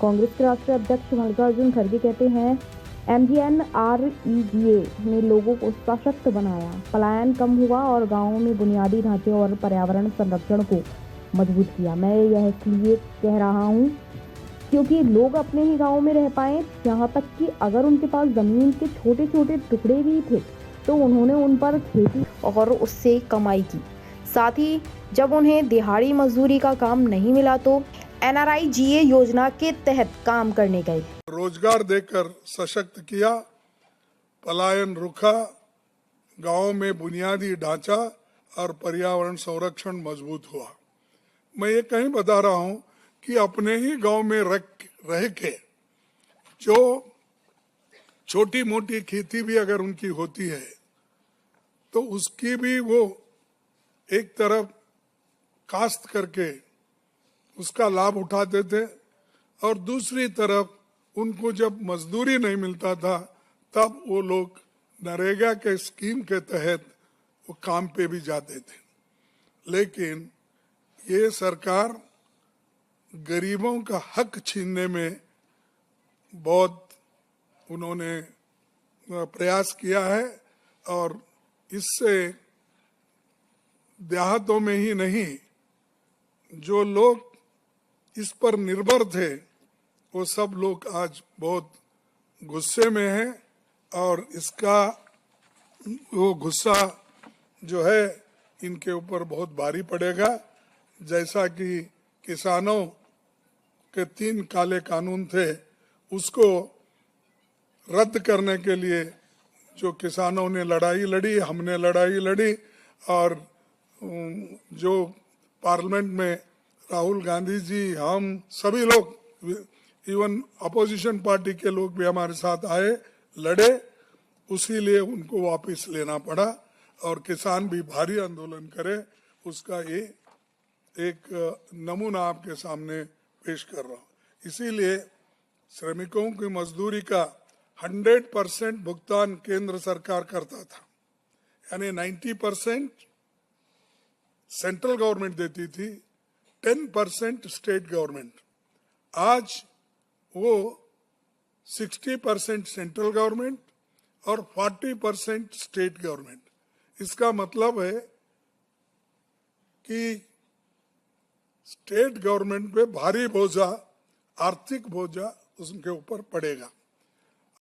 कांग्रेस के राष्ट्रीय अध्यक्ष मल्लिकार्जुन खड़गे कहते हैं, MGNREGA ने लोगों को सशक्त बनाया, पलायन कम हुआ और गांवों में बुनियादी ढांचे और पर्यावरण संरक्षण को मजबूत किया। मैं यह इसलिए कह रहा हूं क्योंकि लोग अपने ही गांव में रह पाए, यहाँ तक कि अगर उनके पास जमीन के छोटे छोटे टुकड़े भी थे तो उन्होंने उन पर खेती और उससे कमाई की। साथ ही जब उन्हें दिहाड़ी मजदूरी का काम नहीं मिला तो NREGA योजना के तहत काम करने गए। रोजगार देकर सशक्त किया, पलायन रुका, गांव में बुनियादी ढांचा और पर्यावरण संरक्षण मजबूत हुआ। मैं ये कहीं बता रहा हूं कि अपने ही गांव में रह के जो छोटी मोटी खेती भी अगर उनकी होती है तो उसकी भी वो एक तरफ काश्त करके उसका लाभ उठाते थे और दूसरी तरफ उनको जब मजदूरी नहीं मिलता था तब वो लोग नरेगा के स्कीम के तहत वो काम पे भी जाते थे। लेकिन ये सरकार गरीबों का हक छीनने में बहुत उन्होंने प्रयास किया है और इससे देहातों में ही नहीं, जो लोग इस पर निर्भर थे वो सब लोग आज बहुत गुस्से में हैं और इसका वो गुस्सा जो है इनके ऊपर बहुत भारी पड़ेगा। जैसा कि किसानों के 3 काले कानून थे उसको रद्द करने के लिए जो किसानों ने लड़ाई लड़ी, हमने लड़ाई लड़ी और जो पार्लियामेंट में राहुल गांधी जी, हम सभी लोग, इवन अपोजिशन पार्टी के लोग भी हमारे साथ आए, लड़े, उसी लिए उनको वापस लेना पड़ा और किसान भी भारी आंदोलन करे। उसका ये एक नमूना आपके सामने पेश कर रहा हूँ। इसीलिए श्रमिकों की मजदूरी का 100% भुगतान केंद्र सरकार करता था, यानी 90% सेंट्रल गवर्नमेंट देती थी, 10% स्टेट गवर्नमेंट। आज वो 60% सेंट्रल गवर्नमेंट और 40% स्टेट गवर्नमेंट। इसका मतलब है कि स्टेट गवर्नमेंट पे भारी बोझा, आर्थिक बोझा उनके ऊपर पड़ेगा।